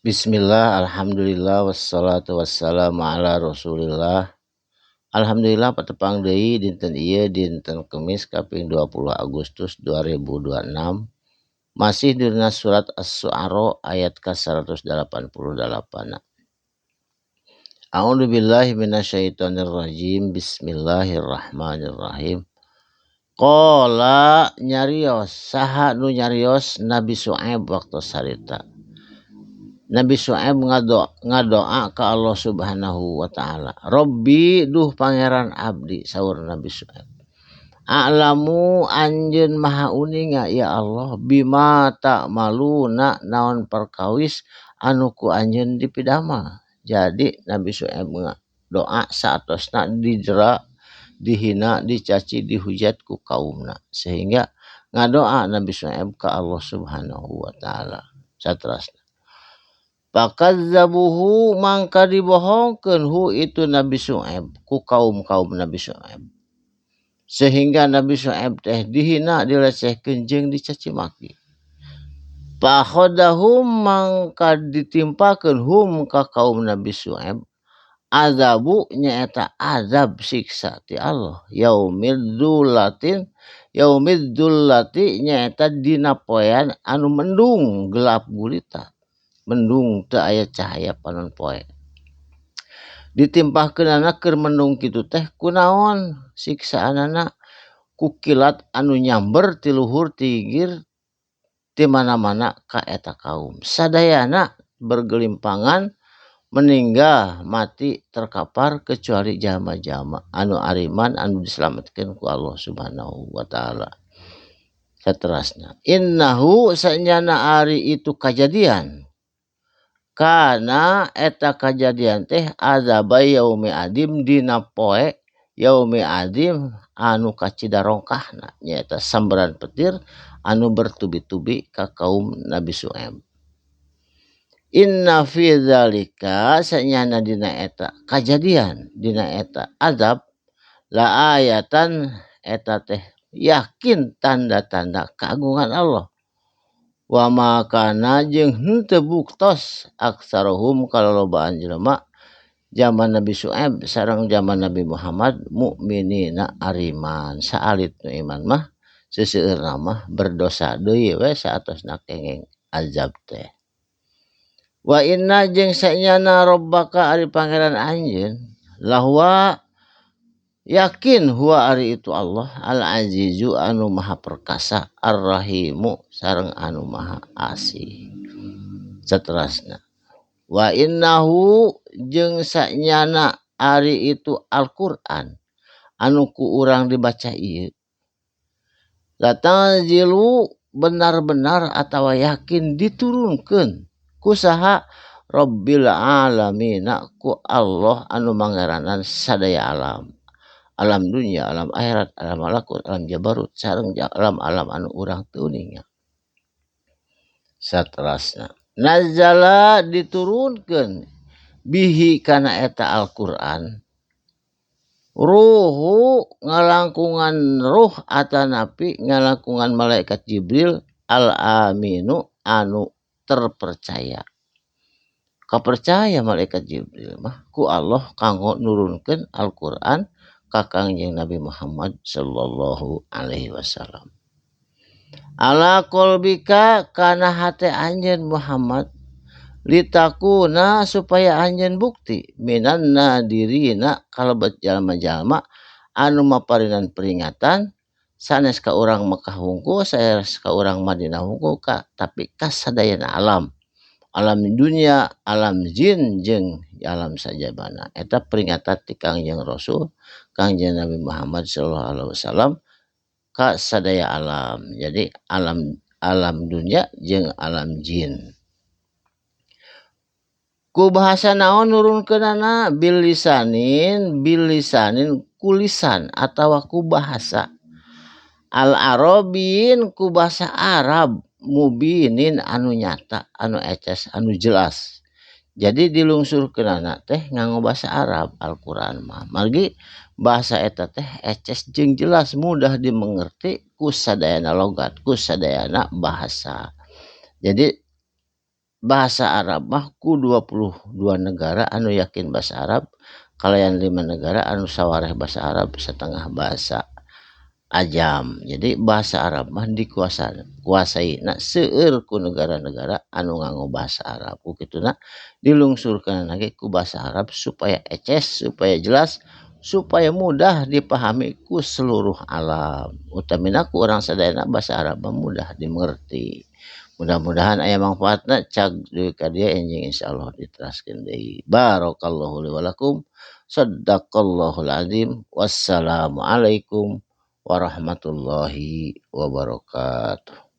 Bismillah, alhamdulillah, wassalatu wassalamu ala rasulillah. Alhamdulillah patepang deui dinten ieu dinten Kemis kaping 20 Agustus 2026. Masih dina surat Asy-Syu'ara ayat ke-188. A'udzubillahi minasyaitonirrajim. Bismillahirrahmanirrahim. Qala nyarios, saha nu nyarios Nabi Syuaib waktu sarita. Nabi Syuaib ngadoa ke Allah Subhanahu wa taala. Robbi duh pangeran abdi saur Nabi Syuaib. A'lamu anjeun maha uning ya Allah bima ta'maluna naon perkawis anu ku anjeun dipidamel. Jadi Nabi Syuaib doa saatosna dijera, dihina, dicaci, dihujat ku kaumna. Sehingga ngadoa Nabi Syuaib ke Allah Subhanahu wa taala. Saterasna. Fakazzabuhu mangka dibohongkeun hu itu Nabi Syuaib ku kaum-kaum Nabi Syuaib. Sehingga Nabi Syuaib teh dihina, dilecehkeun jeung dicaci maki. Fakhodahum mangka ditimpakeun hum ka kaum Nabi Syuaib azabu nyaeta azab siksa ti Allah yaumidzulati nyaeta dina poean anu mendung gelap gulita. Mendung teu aya cahaya panon poe. Ditimpahkeunana keur mendung kitu teh kunaon siksaanana ku kilat anu nyamber ti luhur ti gir ti mana-mana ka eta kaum. Sadayana bergelimpangan meninggal mati terkapar kecuali jalma-jalma anu ariman anu diselamatkeun ku Allah Subhanahu wa taala. Saterasna innahu sanyana ari itu kajadian kana eta kajadian teh azabai yaumi adim dina poe yaumi adim anu kacidarongkahna nyaeta sambaran petir anu bertubi-tubi ka kaum Nabi Syuaib. Inna fi dzalika sanyana dina eta kajadian dina eta azab la ayatan eta teh yakin tanda-tanda keagungan Allah. Wa makana jeung henteu buktos aksarohum kalolobaan jelema zaman Nabi Syuaib sareng zaman Nabi Muhammad mukminina ariman saalit nu iman mah seseueurna mah berdosa deui we saatosna kenging azab teh. Wa inna jeung sanyana rabbaka ari pangeran anjeun lahwa yakin huwa ari itu Allah al-azizu anu maha perkasa ar-rahimu sareng anu maha asih. Saterasna wa innahu jeung sanyana ari itu Al-Qur'an anu ku urang dibaca ieu latanzilu benar-benar atawa yakin diturunkeun ku saha Rabbil alamin ku Allah anu mangeranan sadaya alam. Alam dunia, alam akhirat, alam malakut, alam jabarut, sareng alam-alam anu urang teu uninga. Saterasna nazala diturunkeun bihi kana eta Al-Qur'an ruhu ngalangkungan ruh atanapi ngalangkungan malaikat Jibril al-aminu anu terpercaya. Kapercaya malaikat Jibril mah ku Allah kanggo nurunkeun Al-Qur'an ka Kangjeng Nabi Muhammad sallallahu alaihi wasallam. Ala qalbika kana hate anjeun Muhammad litakuna supaya anjeun bukti minan nadirina kalebet jalma-jalma anu maparinan peringatan sanes ka urang Mekah hungkul sanes ka urang Madinah hungkul tapi ka sadayana alam. Alam dunia, alam jin jeung alam sajabana. Eta peringatan ti Kangjeng Rasul Kangjeng Nabi Muhammad sallallahu alaihi wasallam ka sadaya alam. Jadi alam dunia jeung alam jin. Ku bahasa naon nurunkeunana bilisanin kulisan atawa ku bahasa al-arabin ku bahasa Arab mubinin anu nyata anu eces anu jelas. Jadi dilungsurkeunana teh nganggo bahasa Arab Al-Qur'an mah. Margi bahasa eta teh eces jeung jelas mudah dimengerti ku sadayana logat, ku sadayana bahasa. Jadi bahasa Arab mah ku 22 negara anu yakin bahasa Arab, kalayan 5 negara anu sawareh bahasa Arab setengah bahasa ajam. Jadi bahasa Arab mah kuasaina seueur ku negara-negara anu nganggo bahasa Arab. Ku kituna dilungsurkeun lagi ku bahasa Arab supaya eces, supaya jelas, supaya mudah dipahami ku seluruh alam. Utamina ku urang sadayana bahasa Arab mah mudah dimengerti. Mudah-mudahan aya manfaatna cag deui ka dieu enjing insyaallah diteraskeun deui. Barakallahu li wa lakum. Shadaqallahul azim. Wassalamualaikum warahmatullahi wabarakatuh.